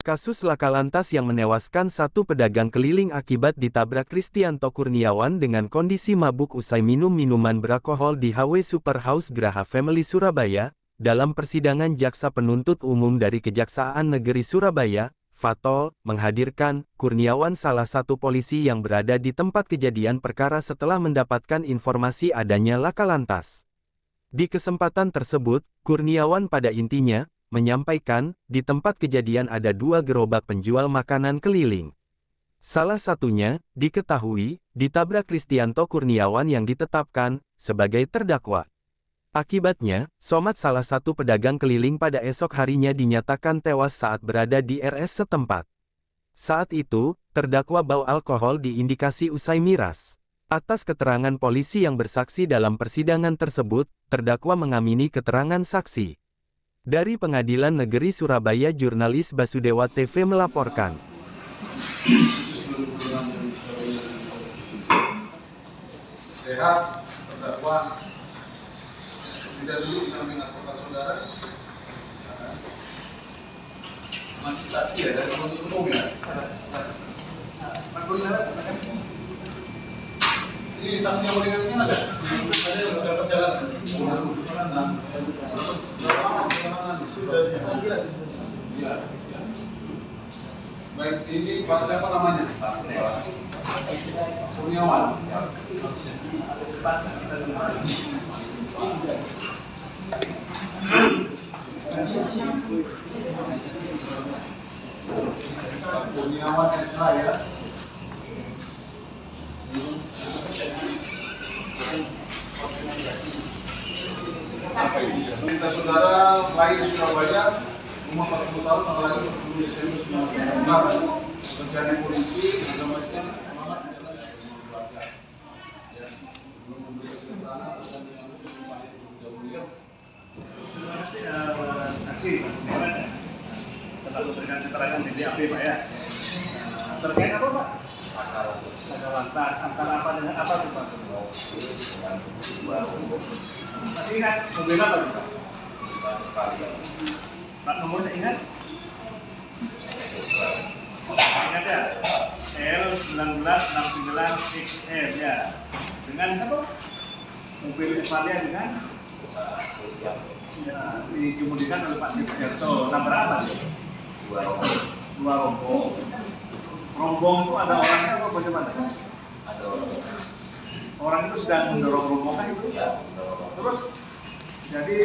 Kasus laka lantas yang menewaskan satu pedagang keliling akibat ditabrak Kristianto Kurniawan dengan kondisi mabuk usai minum minuman beralkohol di HW Superhouse Graha Family Surabaya, dalam persidangan Jaksa Penuntut Umum dari Kejaksaan Negeri Surabaya, Fatol, menghadirkan Kurniawan salah satu polisi yang berada di tempat kejadian perkara setelah mendapatkan informasi adanya laka lantas. Di kesempatan tersebut, Kurniawan pada intinya menyampaikan, di tempat kejadian ada 2 gerobak penjual makanan keliling. Salah satunya, diketahui, ditabrak Kristianto Kurniawan yang ditetapkan sebagai terdakwa. Akibatnya, Somad salah satu pedagang keliling pada esok harinya dinyatakan tewas saat berada di RS setempat. Saat itu, terdakwa bau alkohol diindikasi usai miras. Atas keterangan polisi yang bersaksi dalam persidangan tersebut, terdakwa mengamini keterangan saksi. Dari Pengadilan Negeri Surabaya, jurnalis Basudewa TV melaporkan. Sehat, terdakwa tidak duduk di samping advokat saudara. Masih saksi ya dari penuntut umum ya. Ini saksi yang meringankan ada? Ada yang sudah perjalanan. Baik, ini Pak siapa namanya? Kurniawan. Kurniawan SH ya. Apa ini? Minta saudara lahir di Surabaya, umur 40 tahun, tanggal lahir 10 Desember 1999. Pekerjaan di polisi, agama Islam, alamat di jalan keluarga. Ya, belum memberikan keterangan dan yang mulia. Terima kasih saksi, telah memberikan keterangan di DAP Pak ya. Terkait apa Pak? Laka lantas antara apa dengan apa tuh Pak? Masih ingat mobil apa tuh Pak? Pak nomornya ingat? Ingat ya? L1969XR ya. Dengan apa? Mobil Evalia dengan ya, dikemudikan oleh Pak Sugiarto. Nomor apa nih? 2 rombong. Rombong itu ada orangnya atau bagaimana? Ada orang. Orang itu sedang mendorong rombongan itu. Ya, Terus jadi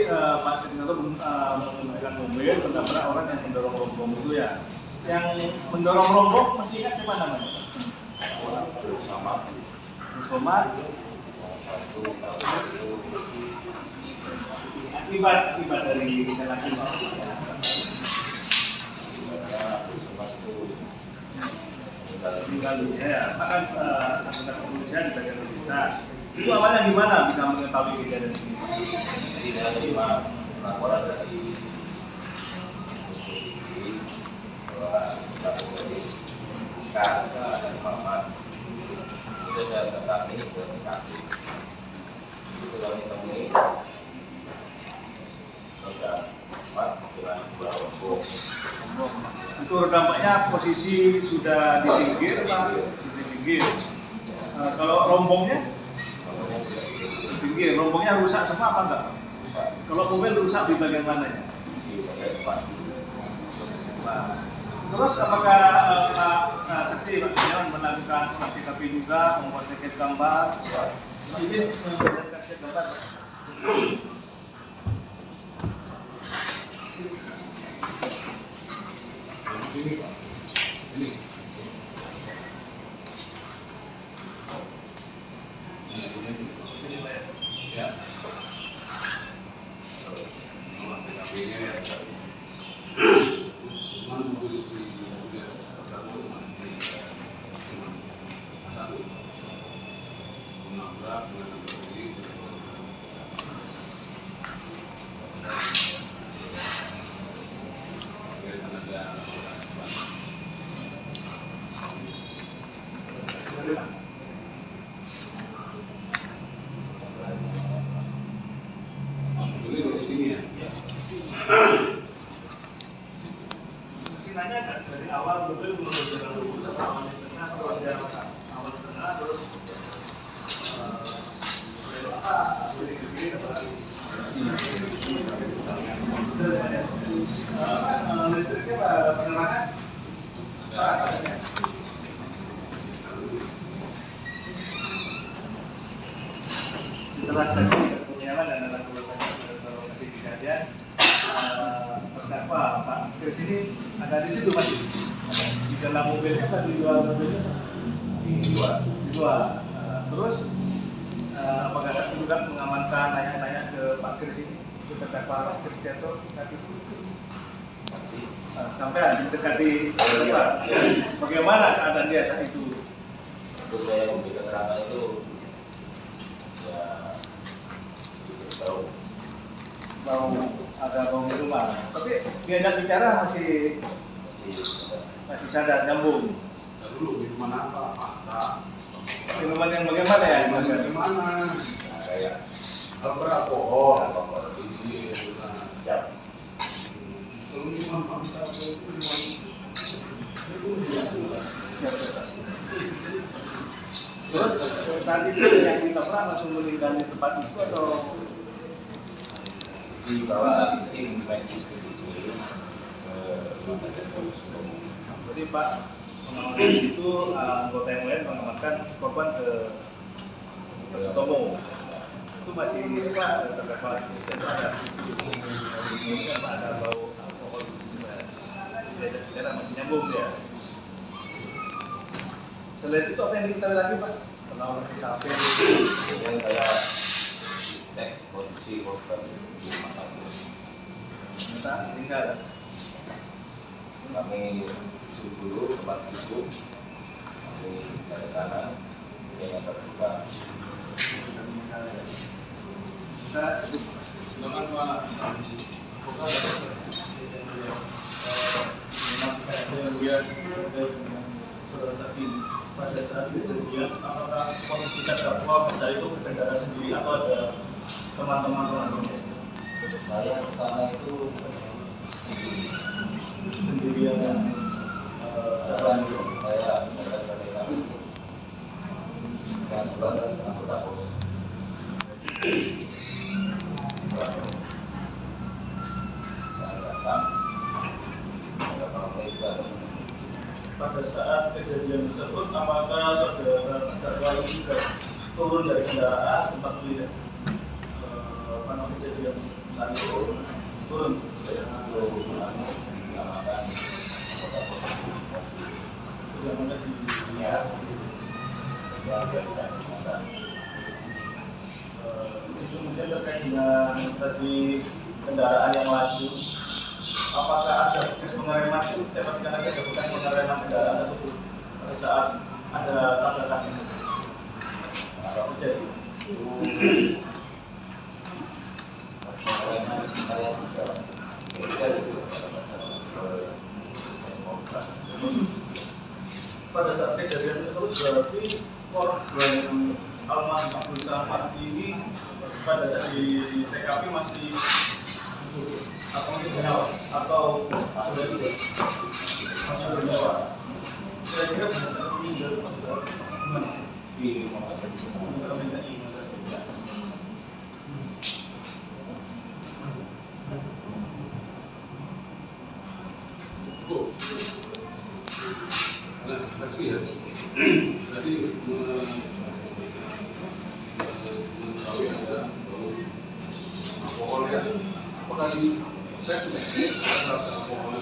Pak Sugiarto menggunakan mobil menabrak orang yang mendorong rombong itu ya. Yang mendorong rombong mesti ingat siapa namanya? sama Somad. Akibat dari jalan ini. Tinggal ya, akan anggota kepolisian di bagian berita. Itu awalnya gimana bisa mengetahui kejadian ini? Jadi saya terima laporan dari bahwa polis ada Muhammad. Sudah saya datangi ke TKP. Itu kami temui sudah Muhammad dengan 2 rombong. Itu dampaknya posisi sudah di pinggir, di pinggir. Kalau rombongnya di pinggir, rombongnya rusak semua apa enggak? Kalau mobil rusak di bagian mananya? Di bagian depan. Terus apakah saksi Pak Kurniawan melakukan TKP juga, membuat seket gambar? Ini membuat seket gambar. Ini Pak. Ini. Ya. Nomor TKP-nya ya. nanya kan dari awal betul belum jalan dulu awal di tengah kalau ada awal di tengah terus dari kiri apa lagi listriknya penerangan setelah saksi penyalaan dan dalam lokasi kejadian terdakwa Pak Kris ini ada di situ Mas di dalam mobilnya atau di luar mobilnya? Di luar. Terus apakah saksi juga mengamankan nanya-nanya ke Pak Kris ini ke terdakwa Pak Kris Tianto tadi sampai mendekati bagaimana keadaan dia saat itu? Untuk saya memberi keterangan itu ya tahu Mau ada bau minuman, tapi diajak bicara masih sadar, nyambung. Dulu minuman apa? Fakta. Minuman yang bagaimana ya? Bagaimana? kayak Alkohol. Ini siap. kalau minuman fakta itu minuman Terus saat itu yang ditabrak langsung meninggalkan tempat itu atau Dibawa tim medis ke sini ke rumah sakit Polres Sumbawa. jadi Pak mengamankan itu anggota yang lain mengamankan korban ke Tomo itu masih Pak terdakwa itu ada bau alkohol kita masih nyambung ya. Selain itu apa yang diketahui lagi Pak? Kalau TKP Kemudian saya cek kondisi korban di rumah sakit. kita tinggal Kami rujuk dulu tempat duduk, kami dari kanan, yang terbuka. kita silakan Pak. Saudara saksi, pada saat kejadian apakah posisi terdakwa pada itu berkendara sendiri atau ada teman-teman lainnya? Saya kesana itu Sendirian dan saya dari kami dan sebelah anggota polisi. Saya datang, ada orang lain. pada saat kejadian tersebut apakah saudara terdakwa itu juga turun dari kendaraan sempat melihat kejadian saat itu turun bagaimana di kemudian terkait dengan tadi kendaraan yang laju, apakah ada proses pengereman itu? Saya pastikan ada bukan pengereman kendaraan tersebut pada saat ada tabrakan ini terjadi. Pada saat kejadian tersebut berarti korban almarhum Abdul Samad ini pada saat di TKP masih bernyawa atau sudah tidak masih bernyawa. Kira-kira benar meninggal gimana? Di rumah sakit. Bu, nah, saksi ya. Tadi mengetahui ada bau alkohol ya. Apakah di tes ada rasa alkohol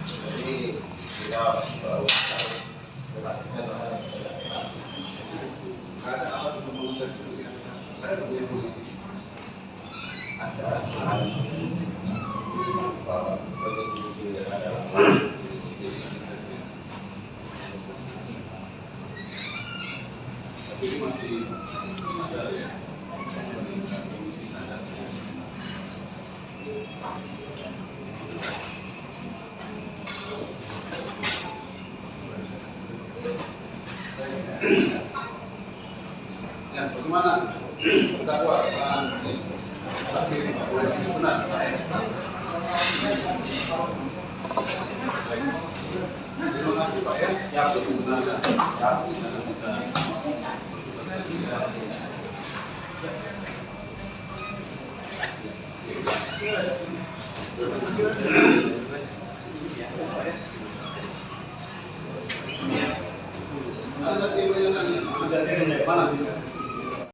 Jadi kita baru harus berlatih ada alat untuk mengetes itu ya? Ada punya polisi. ada bahwa pendistribusi adalah Tapi ini masih ada ya. Polisi sadar. Ya, bagaimana? Terdakwa, saksi ini Pak Polisi benar. kasih Pak ya. Siap. Ada saksi yang mana?